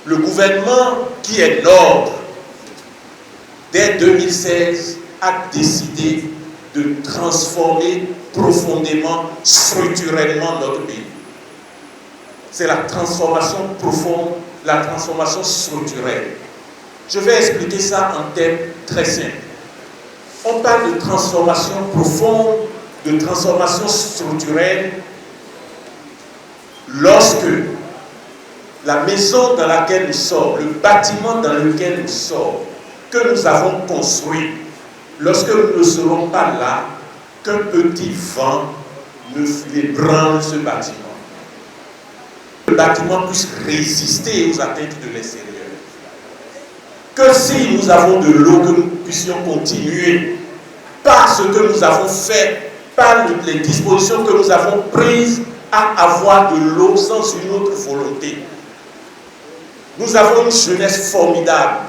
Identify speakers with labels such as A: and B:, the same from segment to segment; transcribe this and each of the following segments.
A: Le gouvernement qui est nôtre, dès 2016, a décidé de transformer profondément, structurellement notre pays. C'est la transformation profonde, la transformation structurelle. Je vais expliquer ça en termes très simples. On parle de transformation profonde, de transformation structurelle, lorsque la maison dans laquelle nous sommes, le bâtiment dans lequel nous sommes, que nous avons construit, lorsque nous ne serons pas là, qu'un petit vent ne ébranle ce bâtiment. Le bâtiment puisse résister aux atteintes de l'extérieur. Que si nous avons de l'eau, que nous puissions continuer par ce que nous avons fait, par les dispositions que nous avons prises à avoir de l'eau sans une autre volonté. Nous avons une jeunesse formidable.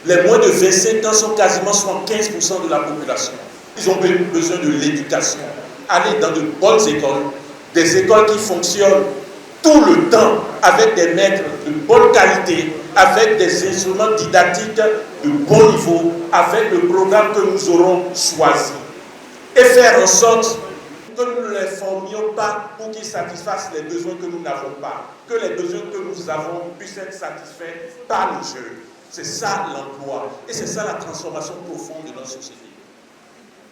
A: Les moins de 25 ans sont quasiment 75% de la population. Ils ont besoin de l'éducation. Aller dans de bonnes écoles, des écoles qui fonctionnent tout le temps avec des maîtres de bonne qualité, avec des instruments didactiques de bon niveau, avec le programme que nous aurons choisi. Et faire en sorte que nous ne les formions pas pour qu'ils satisfassent les besoins que nous n'avons pas. Que les besoins que nous avons puissent être satisfaits par nos jeunes. C'est ça l'emploi. Et c'est ça la transformation profonde de notre société.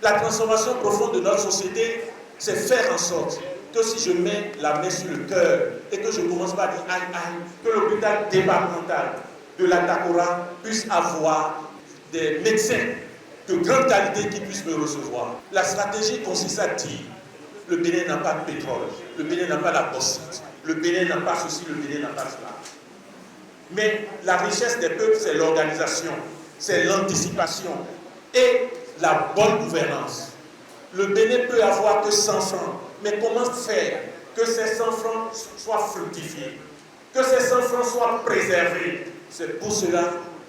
A: La transformation profonde de notre société, c'est faire en sorte que si je mets la main sur le cœur et que je commence par dire aïe aïe, que l'hôpital départemental de la Takora puisse avoir des médecins de grande qualité qui puissent me recevoir. La stratégie consiste à dire le Bénin n'a pas de pétrole, le Bénin n'a pas la bauxite, le Bénin n'a pas ceci, le Bénin n'a pas cela. Mais la richesse des peuples, c'est l'organisation, c'est l'anticipation et la bonne gouvernance. Le Bénin peut avoir que 100 francs, mais comment faire que ces 100 francs soient fructifiés, que ces 100 francs soient préservés? C'est pour cela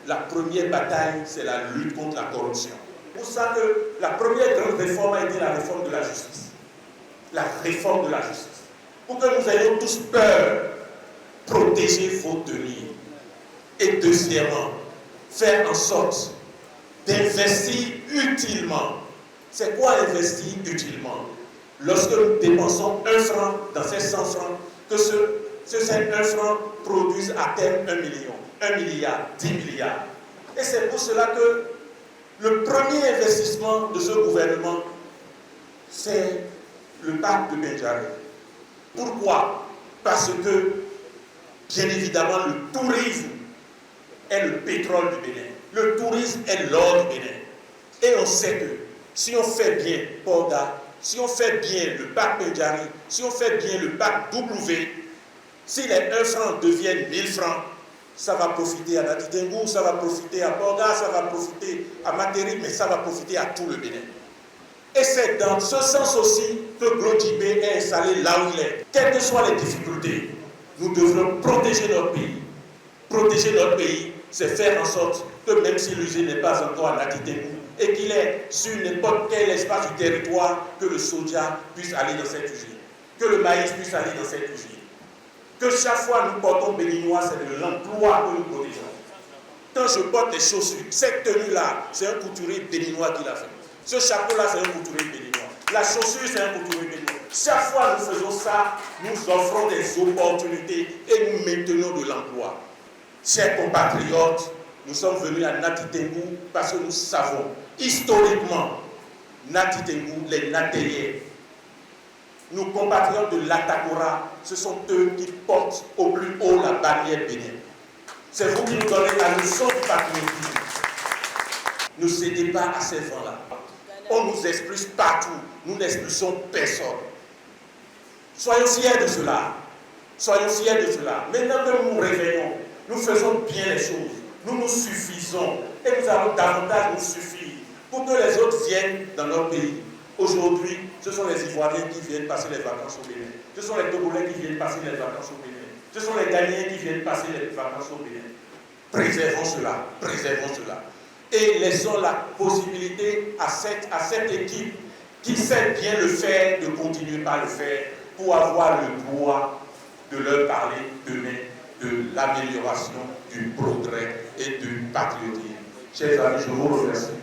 A: la première bataille, c'est la lutte contre la corruption. C'est pour ça que la première grande réforme a été la réforme de la justice. La réforme de la justice. Pour que nous ayons tous peur, protéger vos deniers. Et deuxièmement, faire en sorte d'investir utilement. C'est quoi investir utilement? Lorsque nous dépensons 1 franc dans ces 100 francs, que ces 1 franc produise à terme 1 million, 1 milliard, 10 milliards. Et c'est pour cela que le premier investissement de ce gouvernement, c'est le parc de Benjaré. Pourquoi? Parce que, bien évidemment, le tourisme est le pétrole du Bénin. Le tourisme est l'or du Bénin. Et on sait que si on fait bien Porda, si on fait bien le parc Benjaré, si on fait bien le parc W, si les 1 franc deviennent 1000 francs, ça va profiter à Natitengou, ça va profiter à Porda, ça va profiter à Materi, mais ça va profiter à tout le Bénin. Et c'est dans ce sens aussi que Glodjibé est installé là où il est. Quelles que soient les difficultés, nous devrons protéger notre pays. Protéger notre pays, c'est faire en sorte que même si l'usine n'est pas encore à Natitengou et qu'il est sur n'importe quel espace du territoire, que le soja puisse aller dans cette usine, que le maïs puisse aller dans cette usine. Que chaque fois nous portons béninois, c'est de l'emploi que nous protégeons. Quand je porte les chaussures, cette tenue-là, c'est un couturier béninois qui l'a fait. Ce chapeau-là, c'est un couturier béninois. La chaussure, c'est un couturier béninois. Chaque fois que nous faisons ça, nous offrons des opportunités et nous maintenons de l'emploi. Chers compatriotes, nous sommes venus à Natitengou parce que nous savons, historiquement, Natitengou, les Natéliens, nos compatriotes de l'Atakora, ce sont eux qui portent au plus haut la bannière Bénin. C'est vous qui nous donnez la leçon du patriotisme. Ne cédez pas à ces vents-là. On nous expulse partout. Nous n'expulsons personne. Soyons fiers de cela. Soyons fiers de cela. Maintenant que nous nous réveillons, nous faisons bien les choses. Nous nous suffisons. Et nous allons davantage nous suffire pour que les autres viennent dans notre pays. Aujourd'hui, ce sont les Ivoiriens qui viennent passer les vacances au Bénin. Ce sont les Togolais qui viennent passer les vacances au Bénin. Ce sont les Ghanéens qui viennent passer les vacances au Bénin. Préservons cela. Préservons cela. Et laissons la possibilité à cette équipe qui sait bien le faire, de continuer par le faire, pour avoir le droit de leur parler demain de l'amélioration, du progrès et du patriotisme. Chers amis, je vous remercie.